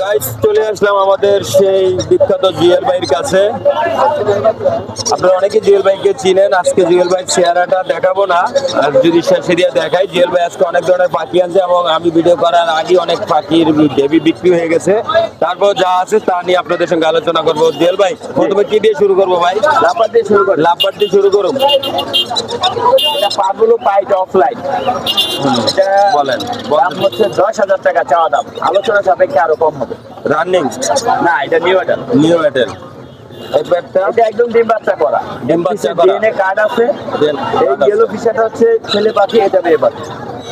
Guys চলে আসলাম আমাদের সেই বিখ্যাত জুয়েল ভাইয়ের কাছে। আপনারা অনেকে জুয়েল ভাইকে চিনেন। আজকে জুয়েল ভাই চেহারাটা দেখাবো না, আর যদি শেষে দিয়ে দেখাই। জুয়েল ভাই আজকে অনেক ধরনের পাখি আছে এবং আমি ভিডিও করার আগে অনেক পাখির বেবি বিক্রি হয়ে গেছে। তারপর যা আছে তা নিয়ে আপনাদের সঙ্গে আলোচনা করবো। জুয়েল ভাই প্রথমে কি দিয়ে শুরু করবো ভাই? লাফার দিয়ে শুরু করি। লাভবার দিয়ে শুরু করুন। এটা পাগুলো পাইট অফলাইন। এটা বলেন। দাম হচ্ছে 10,000 টাকা চাওয়া দাম, আলোচনা সাপেক্ষে আরো কম হবে। রানিং না, এটা নিউ অর্ডার। নিউ এয়ারটেল এই ব্যাগটা এটা একদম ডিম বাচ্চা করা। ডিম বাচ্চা করা। ডিএনএ কার্ড আছে। Then এই ইয়েলো ফিশারটা হচ্ছে ছেলে পাখি, এটা মেয়ে পাখি।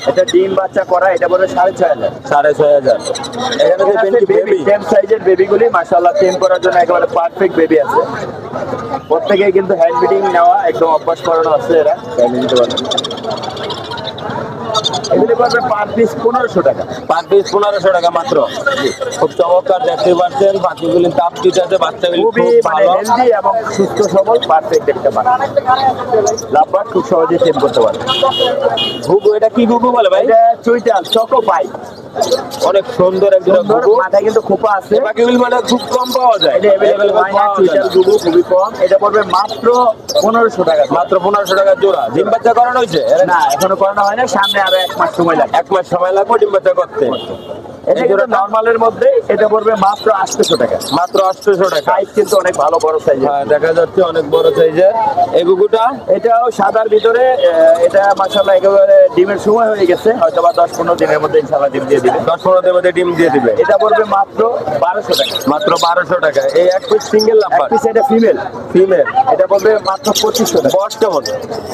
এটা ডিম বাচ্চা করা, এটা বলে 6,500। 6,500। এখানে যে বেবি সেম সাইজের বেবিগুলি মাশাআল্লাহ টেম করার জন্য একেবারে পারফেক্ট বেবি আছে। প্রত্যেকেই কিন্তু হ্যান্ড ফিডিং নেওয়া একদম অভ্যাস করানো আছে। এরা নিতে পারবে। এগুলি পড়বে পার পিস 1500 টাকা। পার পিস 1500 টাকা মাত্র। খুব চমৎকার, দেখতে পাচ্ছেন পাখিগুলি তাপ দিতেছে, বাচ্চাগুলি খুব খুবই মানে ভালো। হেলদি এবং সুস্থ সবল পারফেক্ট একটা পাখি। লাভবার খুব সহজেই টেম করতে পারবে। ঘুঘু, এটা কি ঘুঘু বলে ভাই? এটা চুইটাল চকো পাই। অনেক সুন্দর একজন সুন্দর, ঘুঘু। মাথায় কিন্তু খোপা আছে। এই পাখিগুলি মানে খুব কম পাওয়া যায়। এটা অ্যাভেলেবল হয় না, চুইটাল ঘুঘু খুবই কম। এটা পড়বে মাত্র 1500 টাকা। মাত্র 1500 টাকা জোড়া। ডিম বাচ্চা করানো হয়েছে? না, এখনো করানো হয় না, সামনে আরো 1 মাস সময় লাগবে। 1 মাস সময় লাগবে ডিম বাচ্চা করতে। এটা কিন্তু নরমালের মধ্যে, এটা পড়বে মাত্র 800 টাকা। মাত্র 800 টাকা। সাইজ কিন্তু অনেক ভালো বড় সাইজের। হ্যাঁ, দেখা যাচ্ছে অনেক বড় সাইজের এই ঘুঘুটা। এটাও সাদার ভিতরে। এটা মাশাআল্লাহ একেবারে ডিমের সময় হয়ে গেছে, হয়তো বা 10-15 দিনের মধ্যে ইনশাআল্লাহ ডিম দিয়ে দিবে। 10-15 দিনের মধ্যে ডিম দিয়ে দিবে। এটা পড়বে মাত্র 1200 টাকা। মাত্র 1200 টাকা। এই এক পিস সিঙ্গেল এক লাম্বার পিস এটা ফিমেল। ফিমেল। এটা পড়বে মাত্র 2500 টাকা। বয়স কেমন?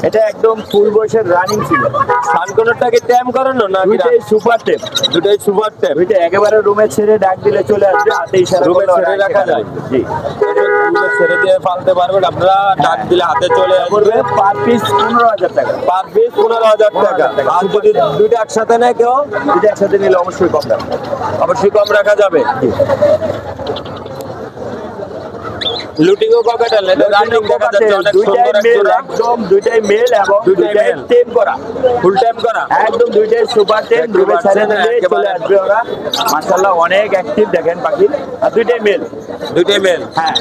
এটা একদম ফুল বয়সের রানিং ফিমেল। সানকোনরটা কি ট্যাম করানো না? দুইটাই সুপার টেপ। দুটাই সুপার ট্যাপ। দুইটা একেবারে রুমে ছেড়ে ডাক দিলে চলে আসবে, হাতে ইশারা রুমে করলে ছেড়ে ওরা রাখা যায়? জি। ছেড়ে দিয়ে ফালতে পারবেন আপনারা, ডাক দিলে হাতে চলে পড়বে আসবে। পার পিস 15,000 টাকা। পার পিস 15,000 টাকা। আর যদি দুইটা একসাথে নেয় কেউ, দুইটা একসাথে নিলে অবশ্যই কম দাম। অবশ্যই কম রাখা যাবে। লুটিংও ককাটেল, এটা রানিং দেখা যাচ্ছে অনেক সুন্দর এক জোড়া। একদম দুইটাই মেল এবং দুইটাই দুইটাই male। টেম করা। ফুল টাইম করা। একদম দুইটাই সুপার টেম। দেখতে রুমে ছেড়ে পাচ্ছেন, দিলে একেবারে। চলে আসবে ওরা। মাশাআল্লাহ অনেক অ্যাক্টিভ দেখেন পাখি। আর দুইটাই মেল। দুইটাই মেল। হ্যাঁ,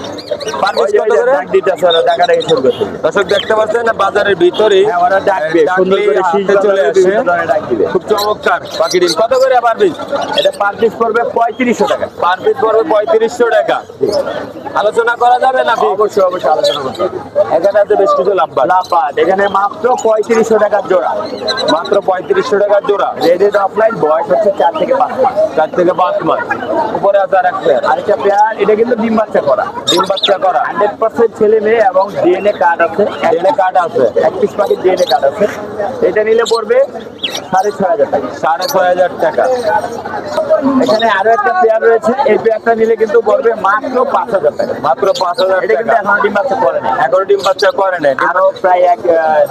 পার ওই পিস যে কত করে? ডাক দিতেছে ওরা, ডাকাডাকি শুরু করছে। দর্শক দেখতে পাচ্ছেন না, বাজারের ভিতরেই হ্যাঁ, ওরা ডাকবে, সুন্দর করে শীষ হাতে চলে বাজাবে, আসে। বিভিন্ন ধরনের ডাক দিবে। খুব চমৎকার পাখি ডিম। কত করে পার পিস? এটা পার পিস পড়বে 3500 টাকা। পার পিস পড়বে 3500 টাকা। আলোচনা করা যাবে না? অবশ্যই অবশ্যই আলোচনা করতে হবে। এখানে আছে বেশ কিছু লাভবান। লাফাত এখানে মাত্র 3500 টাকার জোড়া। মাত্র 3500 টাকার জোড়া। রেডেড অফলাইন, বয়স হচ্ছে 4 থেকে 5 মাস। 4 থেকে 5 মাস। উপরে আছে আর এক পেয়ার। আরেকটা পেয়ার, এটা কিন্তু ডিম বাচ্চা করা। ডিম বাচ্চা করা। 100% ছেলে মেয়ে এবং ডিএনএ কার্ড আছে। ডিএনএ কার্ড আছে। এক পিস পাখির ডিএনএ কার্ড আছে। এটা নিলে পড়বে 6500 টাকা। 6500 টাকা। এখানে আরো একটা পেয়ার রয়েছে, এই পেয়ারটা নিলে কিন্তু পড়বে মাত্র 5000 টাকা। মাত্র 5000 এটা কিন্তু টাকা। এখনো ডিম বাচ্চা করে না। এখনো ডিম বাচ্চা করে নাই। আরো প্রায়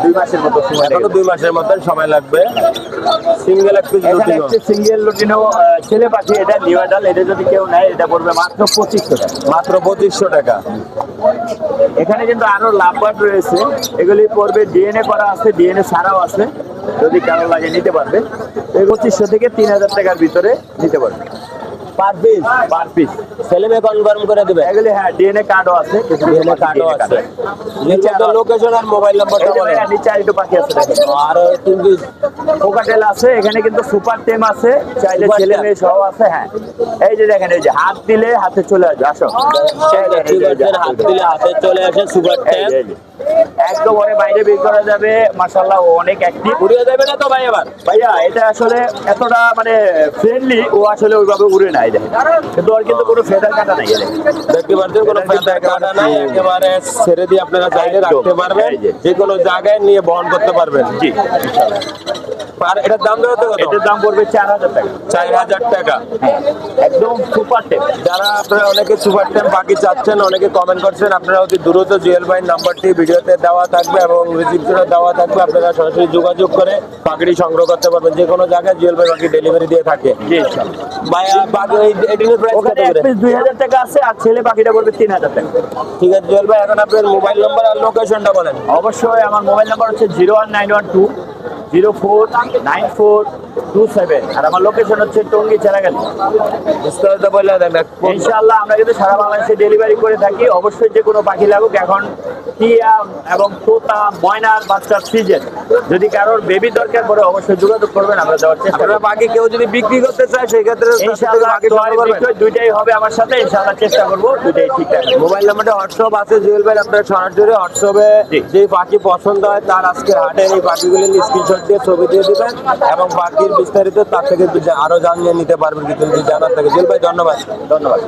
2 মাসের মতো সময় এখনো লাগবে। 2 মাসের মতন সময় লাগবে। সিঙ্গেল এক পিস এখানে লুটিনো। একটা সিঙ্গেল লুটিনো ছেলে পাখি, এটা নিউ অ্যাডাল। এটা যদি কেউ নেয়, এটা পড়বে মাত্র 2500 টাকা। মাত্র 2500 টাকা। এখানে কিন্তু আরো লাভবার্ড রয়েছে, এগুলি পড়বে ডিএনএ করা আছে, ডিএনএ ছাড়াও আছে। যদি কারো লাগে নিতে পারবে। এই 2500 থেকে 3000 টাকার ভিতরে নিতে পারবে পার পিস। Per piece. ছেলে মেয়ে কনফার্ম করে দিবে? এগুলি হ্যাঁ ডিএনএ কার্ডও আছে। ডিএনএ কার্ডও আছে। নিচে তো লোকেশন আর মোবাইল নাম্বারটা বলে। নিচে আরেকটু পাখি আছে দেখেন। আর কিন্তু কোকাটেল আছে এখানে, কিন্তু সুপার টেম আছে, চাইলে সুপার ছেলে টেম। মেয়ে সহ আছে। হ্যাঁ, এই যে দেখেন, এই যে হাত দিলে হাতে চলে আসবে। আসো, এই যে, হাত দিলে হাতে চলে আসে সুপার এই ট্যাপ। যে, এই যে। একদম ওরে বাইরে বের করা যাবে। মাশাআল্লাহ ও অনেক অ্যাক্টিভ। উড়িয়ে যাবে না তো ভাই এবার? ভাইয়া এটা আসলে এতটা মানে ফ্রেন্ডলি, ও আসলে ওইভাবে উড়ে নাই দেখেন। কিন্তু ওর কিন্তু কোনো ফেদার কাটা নাই। এই দেখেন। দেখতে পাচ্ছেন কোনো ফেদার কাটা নাই, একেবারে ছেড়ে দিয়ে আপনারা চাইলে রাখতে পারবেন, এই যে। যে কোনো জায়গায় নিয়ে বহন করতে পারবেন। জি, আর এটার দাম দেওয়া তো কত? এটার দাম পড়বে 4000 টাকা। 4000 টাকা। একদম সুপার টেপ। যারা আপনারা অনেকে সুপার টাইম পাখি চাচ্ছেন, অনেকে কমেন্ট করছেন, আপনারা অতি দ্রুত জুয়েল ভাইয়ের নাম্বারটি ভিডিওতে দেওয়া থাকবে এবং রিসিপশনে দেওয়া থাকবে। আপনারা সরাসরি যোগাযোগ করে পাখিটি সংগ্রহ করতে পারবেন। যে কোনো জায়গায় জুয়েল ভাই পাখি ডেলিভারি দিয়ে থাকে। জি, ইনশাআল্লাহ। ভাইয়া পাখি এটির প্রাইস কত ওখানে এক করে? পিস 2000 টাকা আছে, আর ছেলে পাখিটা পড়বে 3000 টাকা। ঠিক আছে জুয়েল ভাই, এখন আপনার মোবাইল নাম্বার আর লোকেশনটা বলেন। অবশ্যই আমার মোবাইল নাম্বার হচ্ছে 01912 049427, আর আমার লোকেশন হচ্ছে টঙ্গী চেরাগালি। বিস্তারিত বলে বলে দেন ইনশাআল্লাহ আমরা কিন্তু সারা বাংলাদেশে ডেলিভারি করে থাকি। অবশ্যই যে কোনো পাখি লাগুক, এখন টিয়া এবং তোতা ময়নার বাচ্চার সিজন, যদি কারোর বেবি দরকার পড়ে অবশ্যই যোগাযোগ করবেন, আমরা দেওয়ার চেষ্টা করব। বাকি কেউ যদি বিক্রি করতে চায় সেই ক্ষেত্রে ইনশাআল্লাহ দুইটাই হবে আমার সাথে, ইনশাআল্লাহ চেষ্টা করব দুইটাই ঠিকঠাক। মোবাইল নাম্বারটা হোয়াটসঅ্যাপ আছে জুয়েল ভাই, আপনারা সরাসরি হোয়াটসঅ্যাপে যে পাখি পছন্দ হয় তার আজকে হাটের এই পাখিগুলি স্ক্রিনশট দিয়ে ছবি দিয়ে দিবেন এবং পাখির বিস্তারিত তার থেকে আরো জানিয়ে নিতে পারবেন কিছু যদি জানার থাকে। জুয়েল ভাই ধন্যবাদ। ধন্যবাদ।